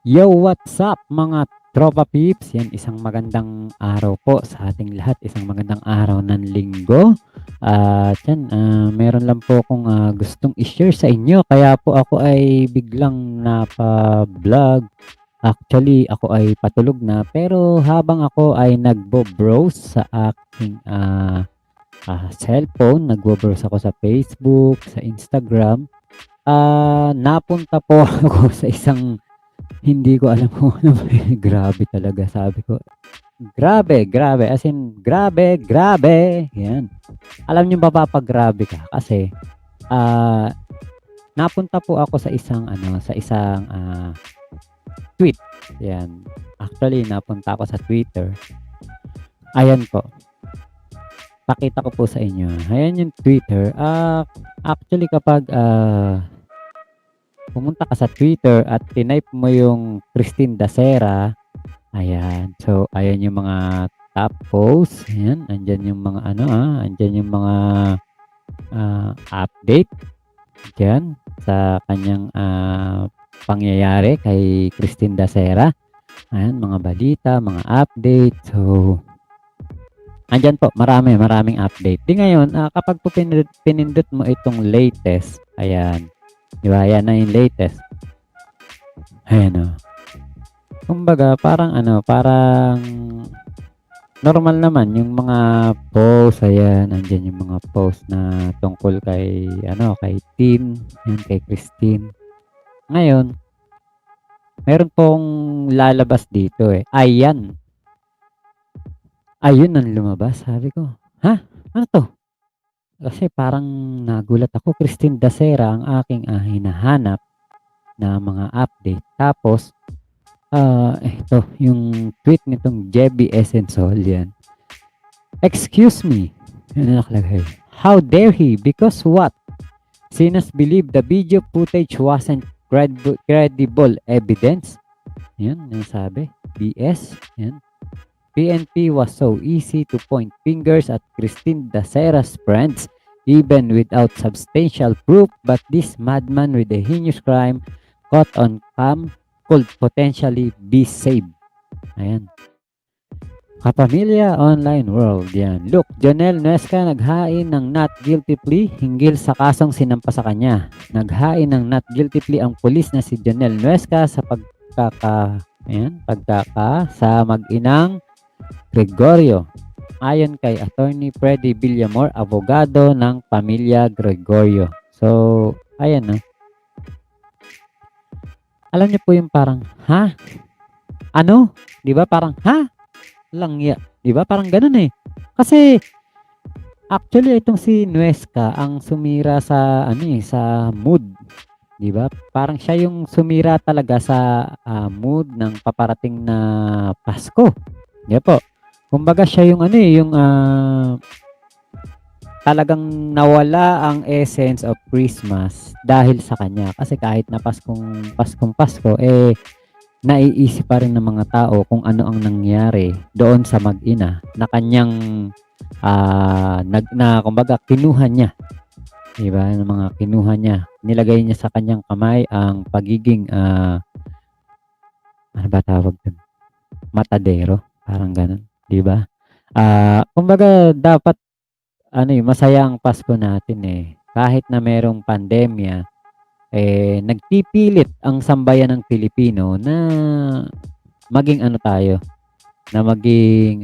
Yo, what's up mga tropa peeps? Yan, isang magandang araw po sa ating lahat. Isang magandang araw ng linggo. At yan, meron lang po akong gustong i-share sa inyo. Kaya po ako ay biglang napa-vlog. Actually, ako ay patulog na. Pero habang ako ay nagbo-browse sa aking cellphone, nagbo-browse ako sa Facebook, sa Instagram, napunta po ako sa isang hindi ko alam kung ano ba yun, grabe talaga sabi ko, grabe, grabe as in grabe, grabe, yan. Alam niyo ba papagrabe ka kasi, ah, napunta po ako sa isang ano, sa isang, tweet, yan. Actually napunta ako sa Twitter, ayan po, pakita ko po sa inyo, ayan yung Twitter. Actually kapag, pumunta ka sa Twitter at tinype mo yung Christine Dacera. Ayan. So, ayan yung mga top posts. Ayan. Andyan yung mga ano, andyan yung mga update dyan sa kanyang pangyayari kay Christine Dacera. Ayan, mga balita, mga update. So, andyan po, maraming update. Di ngayon, kapag po pinindot mo itong latest, ayan. Di ba? Ayan na yung latest. Ayan o. Kumbaga, parang ano, parang normal naman yung mga post, ayan, andyan yung mga post na tungkol kay, ano, kay Tin, yan, kay Christine. Ngayon, meron pong lalabas dito eh. Ayan. Ayun ang lumabas. Sabi ko, ha? Ano to? Kasi parang nagulat ako. Christine Dacera ang aking hinahanap na mga update. Tapos, ito, yung tweet nitong Jebby Essensol, yan. Excuse me. Ano nakalagay? How dare he? Because what? Sinas believe the video footage wasn't credible evidence. Yan, yung sabi. BS. Yan. PNP was so easy to point fingers at Christine Dacera's friends even without substantial proof, but this madman with a heinous crime caught on cam could potentially be saved. Ayan. Kapamilya Online World, yan. Look, Jonel Nuesca naghain ng not guilty plea hinggil sa kasong sinampa sa kanya. Naghain ng not guilty plea ang pulis na si Jonel Nuesca sa pagkaka sa mag-inang Gregorio. Ayon kay Attorney Freddy Villamor, abogado ng pamilya Gregorio. So, ayan na. Alam niyo po yung parang, ha? Ano? Di ba parang, ha? Langya. Di ba? Parang ganun eh. Kasi, actually, itong si Nuesca ang sumira sa, ano eh, sa mood. Di ba? Parang siya yung sumira talaga sa mood ng paparating na Pasko. Di po. Kumbaga siya yung ano eh, yung talagang nawala ang essence of Christmas dahil sa kanya. Kasi kahit na Paskong Pasko, eh, naiisip pa rin ng mga tao kung ano ang nangyari doon sa mag-ina na kanyang kumbaga kinuha niya, di ba? Ng mga kinuha niya, nilagay niya sa kanyang kamay ang pagiging ano ba tawag doon? Matadero, parang ganun, di ba? Kumbaga dapat ano eh, masaya ang Pasko natin eh. Kahit na merong pandemya, eh, nagpipilit ang sambayan ng Pilipino na maging ano tayo, na maging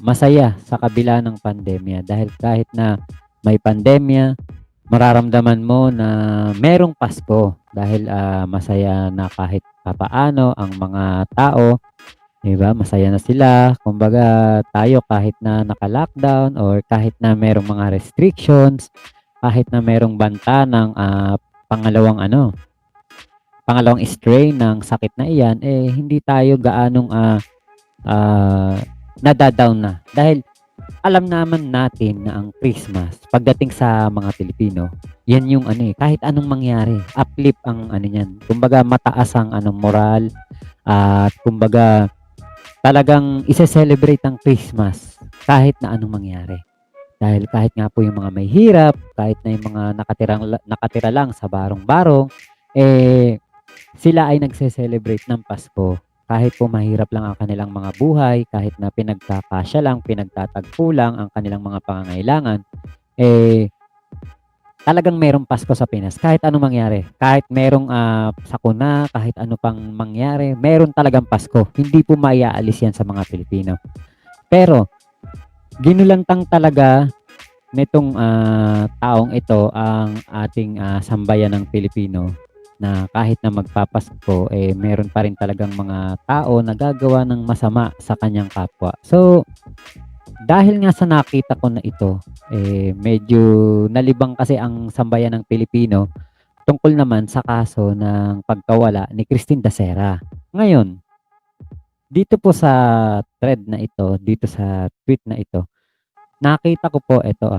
masaya sa kabila ng pandemya. Dahil kahit na may pandemya, mararamdaman mo na merong Pasko dahil masaya na kahit papaano ang mga tao, 'di ba? Masaya na sila. Kumbaga tayo kahit na naka-lockdown or kahit na merong mga restrictions, kahit na merong banta ng pangalawang ano, pangalawang strain ng sakit na iyan, eh hindi tayo gaanong nada-down na. Dahil alam naman natin na ang Christmas pagdating sa mga Pilipino, yan yung ano eh, kahit anong mangyari, uplift ang ano niyan. Kumbaga mataas ang anong moral at kumbaga talagang ise-celebrate ang Christmas kahit na anong mangyari. Dahil kahit nga po yung mga may hirap, kahit na yung mga nakatira lang sa barong-barong, eh sila ay nagse-celebrate ng Pasko. Kahit po mahirap lang ang kanilang mga buhay, kahit na pinagkakasya lang, pinagtatagpo lang ang kanilang mga pangangailangan, eh, talagang merong Pasko sa Pinas kahit anong mangyari. Kahit merong, sakuna, kahit ano pang mangyari, meron talagang Pasko. Hindi po maiaalis 'yan sa mga Pilipino. Pero ginulantang talaga nitong, taong ito ang ating, sambayanang Pilipino na kahit na magpapasko, eh, meron pa rin talagang mga tao na gagawa ng masama sa kanyang kapwa. So, dahil nga sa nakita ko na ito, eh, medyo nalibang kasi ang sambayanang Pilipino tungkol naman sa kaso ng pagkawala ni Christine Dacera. Ngayon, dito po sa thread na ito, dito sa tweet na ito, nakita ko po ito,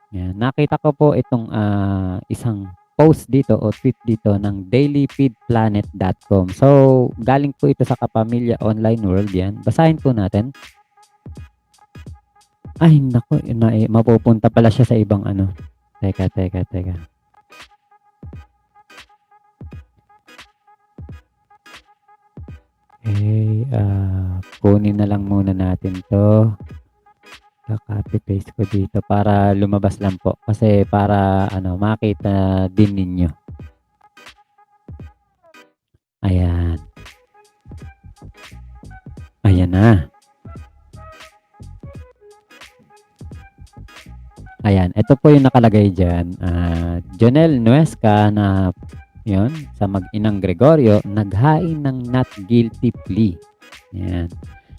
'yan, nakita ko po itong, isang post dito o tweet dito ng dailyfeedplanet.com. So, galing po ito sa Kapamilya Online World 'yan, basahin po natin. Ay naku, mapupunta pala siya sa ibang ano, teka. Eh, kunin na lang muna natin 'to. Ka-copy paste ko dito para lumabas lang po, kasi para ano makita din ninyo. Ayan, ayan na. Ayan, ito po yung nakalagay diyan, Jonel Nuesca na 'yun, sa mag-inang Gregorio naghain ng not guilty plea. 'Yan.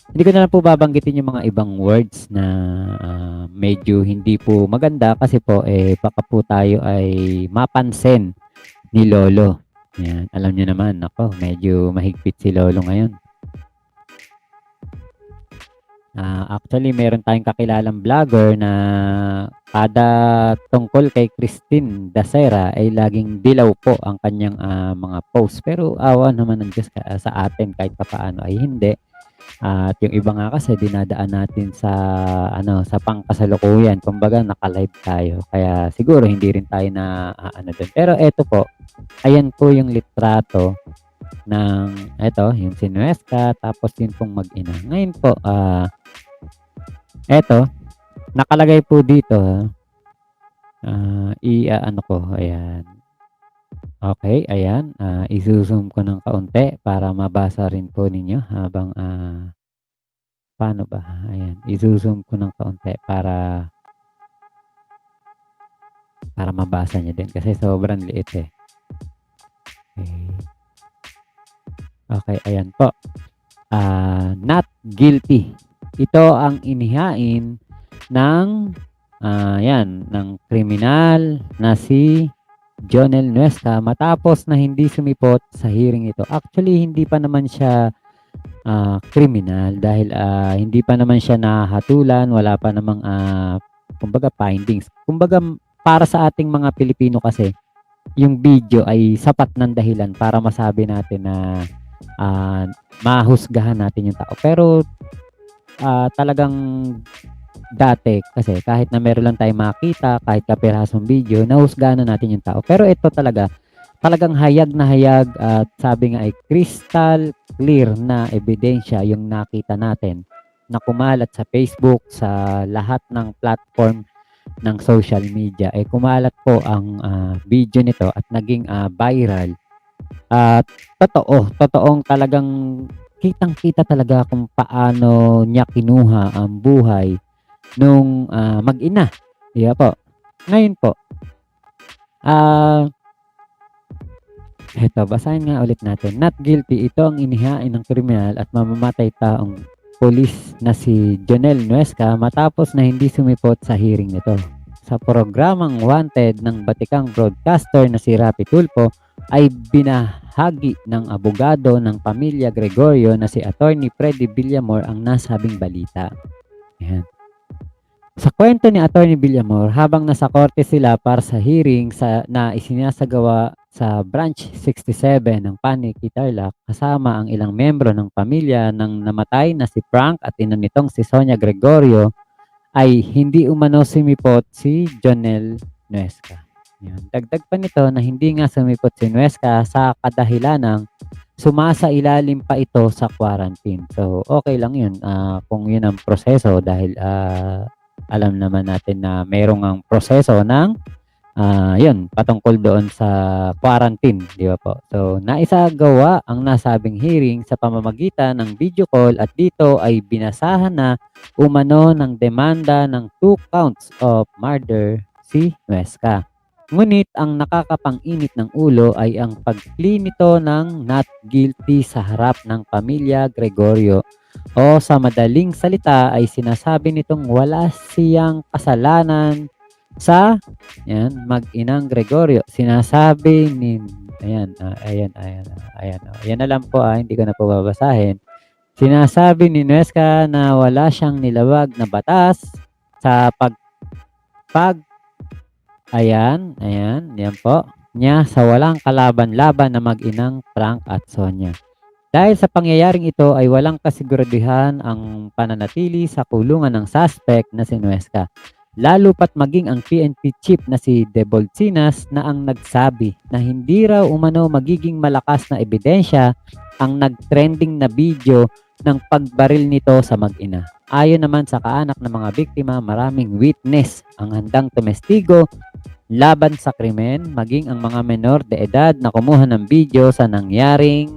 Hindi ko na lang po babanggitin yung mga ibang words na, medyo hindi po maganda kasi po, eh, baka po tayo ay mapansin ni lolo. 'Yan, alam niyo naman, naku medyo mahigpit si lolo ngayon. Actually meron tayong kakilalang vlogger na kada tungkol kay Christine Dacera ay laging dilaw po ang kanyang, mga post. Pero awa naman ng Diyos sa atin kahit papaano ay hindi. At yung iba nga kasi dinadaan natin sa ano, sa pangkasalukuyan. Kumbaga naka-live tayo. Kaya siguro hindi rin tayo naaano dun. Pero eto po, ayan po yung litrato ng eto, yung si Nuesca, tapos yun pong mag-ina. Ngayon po, eto, nakalagay po dito, i-aano ko, ayan. Okay, ayan, izo-zoom ko ng kaunti para mabasa rin po ninyo habang, paano ba? Ayan, izo-zoom ko ng kaunti para mabasa niyo din kasi sobrang liit, eh. Okay. Okay, ayan po. Not guilty. Ito ang inihain ng, 'yan, ng kriminal na si Jonel Nuesca matapos na hindi sumipot sa hearing ito. Actually, hindi pa naman siya, kriminal dahil, hindi pa naman siya nahahatulan, wala pa namang, kumbaga findings. Kumbaga para sa ating mga Pilipino kasi, yung video ay sapat ng dahilan para masabi natin na, mahusgahan natin yung tao. Pero, talagang dati kasi kahit na meron lang tayong makita, kahit kapirasong video, nahusgahan na natin yung tao. Pero ito talagang hayag na hayag at sabi nga ay crystal clear na ebidensya yung nakita natin na kumalat sa Facebook, sa lahat ng platform ng social media. Eh kumalat po ang video nito at naging viral. At totoong talagang kitang-kita talaga kung paano niya kinuha ang buhay nung, mag-ina, 'di ba po? Ngayon po, ah, eto basahin nga ulit natin. Not guilty, ito ang inihain ng kriminal at mamamatay taong pulis na si Jonel Nuesca matapos na hindi sumipot sa hearing nito. Sa programang Wanted ng batikang broadcaster na si Rapi Tulfo ay binahagi ng abogado ng pamilya Gregorio na si Attorney Freddy Villamor ang nasabing balita. Ayan. Sa kwento ni Attorney Villamor, habang nasa korte sila para sa hearing na isinasagawa sa Branch 67 ng Paniki Tarlac kasama ang ilang membro ng pamilya ng namatay na si Frank at ina nitong si Sonia Gregorio, ay hindi umano sumipot si Jonel Nuesca. Yan. Dagdag pa nito na hindi nga sumipot si Nuesca sa kadahilanang sumasailalim pa ito sa quarantine. So, okay lang yun, kung yun ang proseso dahil, alam naman natin na merong ang proseso ng, yun patungkol doon sa quarantine, 'di ba po? So, naisagawa ang nasabing hearing sa pamamagitan ng video call at dito ay binasahan na umano ng demanda ng 2 counts of murder si Nuesca. Ngunit ang nakakapang-init ng ulo ay ang pag-plea nito ng not guilty sa harap ng pamilya Gregorio o sa madaling salita ay sinasabi nitong wala siyang kasalanan sa mag-inang Gregorio. Sinasabi ni ayan, ayan na lang po, hindi ko na po babasahin. Sinasabi ni Nuesca na wala siyang nilabag na batas sa yan po, niya sa walang kalaban-laban na mag-inang Frank at Sonia. Dahil sa pangyayaring ito ay walang kasiguraduhan ang pananatili sa kulungan ng suspect na si Nuesca. Lalo pat maging ang PNP chief na si De Bolsinas na ang nagsabi na hindi raw umano magiging malakas na ebidensya ang nag-trending na video ng pagbaril nito sa mag-ina. Ayon naman sa kaanak ng mga biktima, maraming witness ang handang tumestigo laban sa krimen, maging ang mga menor de edad na kumuha ng video sa nangyaring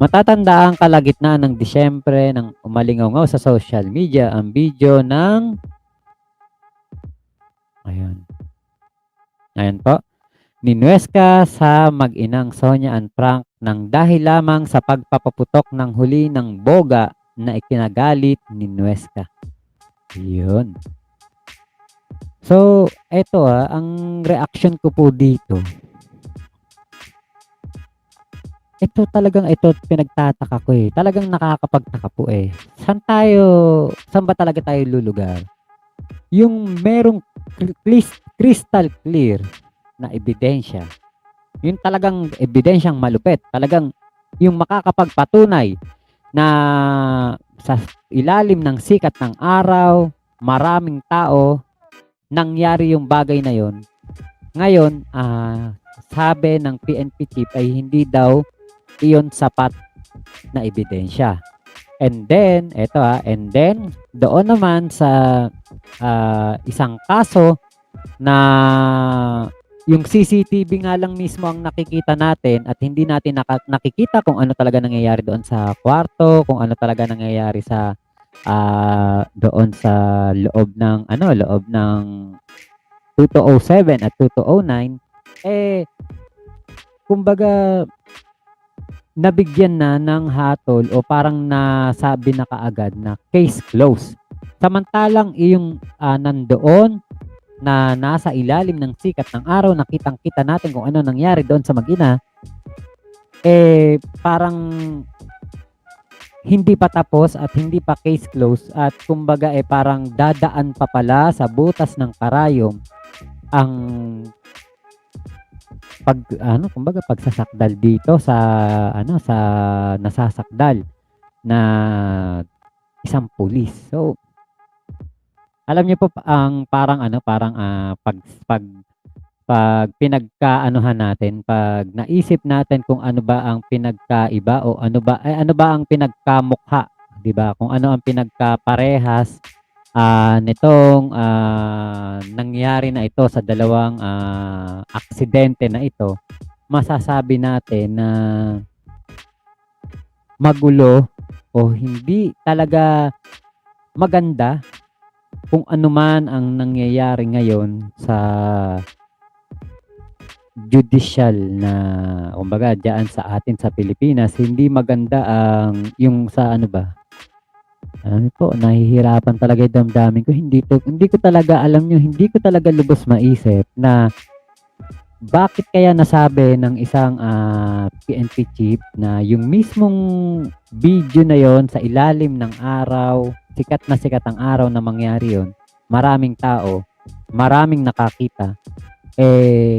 matatanda ang kalagitnaan ng Disyembre nang umalingaw sa social media ang video ng ayan po, ni Nuesca sa mag-inang Sonia and Frank nang dahil lamang sa pagpapaputok ng huli ng boga na ikinagalit ni Nuesca. Yun. So, eto ang reaction ko po dito. Ito pinagtataka ko Talagang nakakapagtaka po Saan ba talaga tayo lulugar? Yung merong crystal clear na ebidensya. Yung talagang ebidensyang malupit. Talagang yung makakapagpatunay na sa ilalim ng sikat ng araw, maraming tao, nangyari yung bagay na yon. Ngayon, sabi ng PNP chief ay hindi daw iyon sapat na ebidensya. And then, doon naman sa isang kaso na yung CCTV nga lang mismo ang nakikita natin at hindi natin nakikita kung ano talaga nangyayari doon sa kwarto, kung ano talaga nangyayari sa doon sa loob ng 2207 at 2209 kumbaga nabigyan na ng hatol o parang nasabi na kaagad na case closed. Samantalang yung nandoon na nasa ilalim ng sikat ng araw, nakitang-kita natin kung ano nangyari doon sa mag-ina, parang hindi pa tapos at hindi pa case closed at kumbaga parang dadaan pa pala sa butas ng karayom ang pagsasakdal dito sa sa nasasakdal na isang pulis. So, alam niyo po ang parang pag pinagkaanuhan natin, pag naisip natin kung ano ba ang pinagkaiba o ano ba ang pinagkamukha, 'di ba? Kung ano ang pinagkaparehas nitong nangyari na ito sa dalawang aksidente na ito, masasabi natin na magulo o hindi talaga maganda kung ano man ang nangyayari ngayon sa judicial na kumbaga diyan sa atin sa Pilipinas. Hindi maganda ang yung sa nahihirapan talaga yung damdamin ko. Hindi ko talaga alam nyo, hindi ko talaga lubos maisip na bakit kaya nasabi ng isang PNP chief na yung mismong video na yon sa ilalim ng araw, sikat ang araw na mangyari yon, maraming tao, maraming nakakita,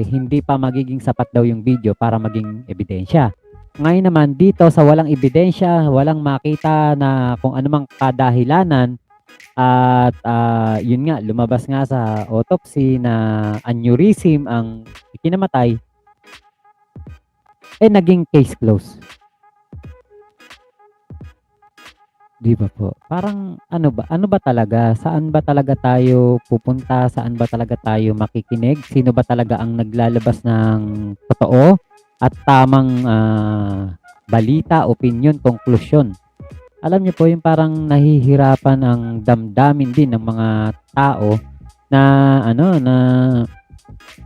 hindi pa magiging sapat daw yung video para maging ebidensya. Ngayon naman dito sa walang ebidensya, walang makita na kung anumang kadahilanan At, yun nga lumabas nga sa autopsy na aneurysm ang ikinamatay, eh, naging case close. 'Di ba po? Parang ano ba talaga, saan ba talaga tayo pupunta, saan ba talaga tayo makikinig, sino ba talaga ang naglalabas ng totoo at tamang, balita, opinyon, konklusyon. Alam niyo po yung parang nahihirapan ang damdamin din ng mga tao na na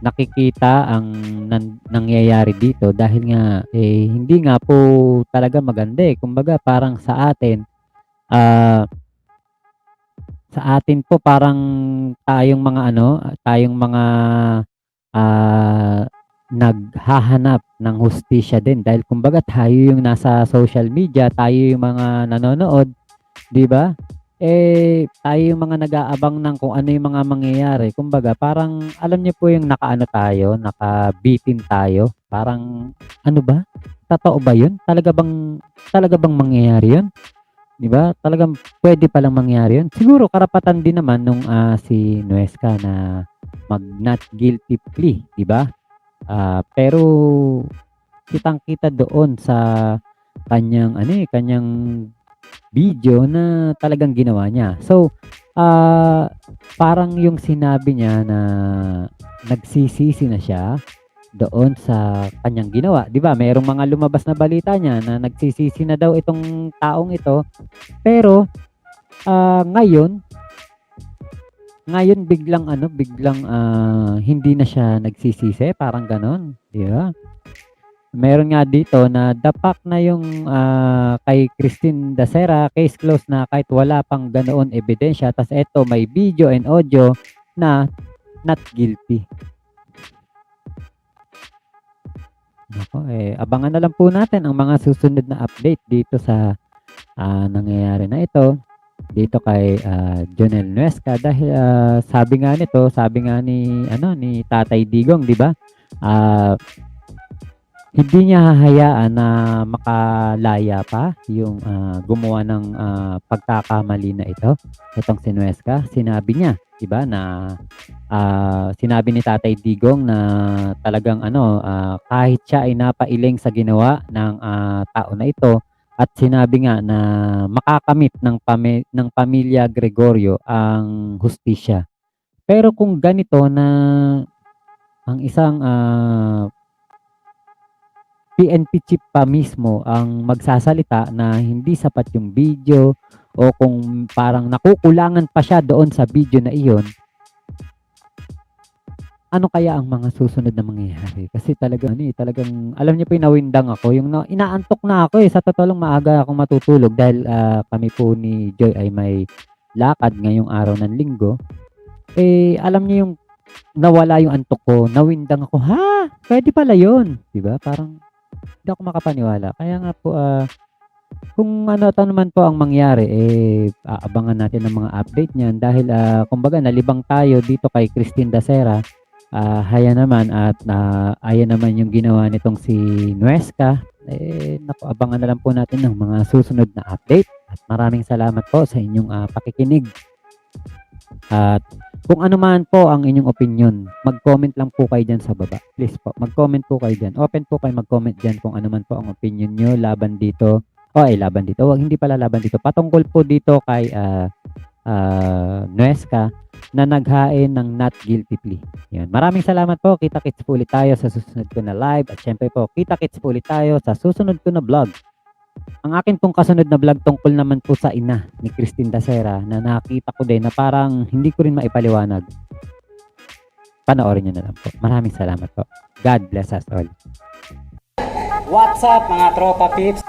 nakikita ang nangyayari dito dahil nga, hindi nga po talaga maganda, Kumbaga parang ah sa atin po parang tayong mga, ah, naghahanap ng hustisya din dahil kumbaga tayo yung nasa social media, tayo yung mga nanonood, 'di ba? Tayo yung mga nag-aabang ng kung ano yung mga mangyayari. Kumbaga parang alam niyo po yung nakaano tayo, nakabitin tayo, parang, "Ano ba? Totoo ba yun? Talaga bang mangyayari yun?" 'Di ba? Talagang puwede palang mangyari 'yun. Siguro karapatan din naman nung, si Nuesca na mag-not guilty plea, 'di ba? Pero kitang-kita doon sa kanyang video na talagang ginawa niya. So, parang yung sinabi niya na nagsisisi na siya doon sa kanyang ginawa, 'di ba? Merong mga lumabas na balita niya na nagsisisi na daw itong taong ito, pero ngayon ngayon biglang, hindi na siya nagsisisi parang gano'n, 'di ba? Meron nga dito na dapak na yung, kay Christine Dacera, case closed na kahit wala pang ganoon ebidensya ta's eto may video and audio na not guilty. Naku, abangan na lang po natin ang mga susunod na update dito sa, nangyayari na ito. Dito kay, Jonel Nuesca dahil, sabi nga ni Tatay Digong 'di ba, ah, hindi niya hahayaan na makalaya pa yung, gumawa ng, pagkakamali na itong si Nuesca. Sinabi niya 'di ba na, sinabi ni Tatay Digong na talagang kahit siya ay napailing sa ginawa ng, tao na ito at sinabi nga na makakamit ng pamilya Gregorio ang hustisya. Pero kung ganito na ang isang, PNP chief pa mismo ang magsasalita na hindi sapat yung video o kung parang nakukulangan pa siya doon sa video na iyon, ano kaya ang mga susunod na mangyayari? Kasi talagang talagang alam niyo po yung nawindang ako, yung inaantok na ako, sa totoo lang maaga akong matutulog dahil, kami po ni Joy ay may lakad ngayong araw ng Linggo. Alam niyo yung nawala yung antok ko, nawindang ako, "Ha, puwede pala yun." 'Di ba, parang hindi ako makapaniwala. Kaya nga po, kung ano naman po ang mangyari, aabangan natin ang mga update niyan dahil, kumbaga nalibang tayo dito kay Christine Dacera. Haya naman at, ayan naman yung ginawa nitong si Nuesca. Naku, abangan na lang po natin ang mga susunod na update at maraming salamat po sa inyong, pakikinig. At kung ano man po ang inyong opinyon, mag-comment lang po kayo diyan sa baba. Please po, mag-comment po kayo diyan. Open po kayo mag-comment diyan kung ano man po ang opinyon niyo laban dito laban dito, wag hindi pala laban dito, patungkol po dito kay, Nuesca na naghain ng not guilty plea. 'Yan. Maraming salamat po. Kita-kits po ulit tayo sa susunod ko na live at siyempre po kita-kits po ulit tayo sa susunod ko na vlog. Ang akin pong kasunod na vlog tungkol naman po sa ina ni Christine Dacera na nakita ko din na parang hindi ko rin maipaliwanag. Panoorin niyo na lang po. Maraming salamat po. God bless us all. What's up mga tropa pips?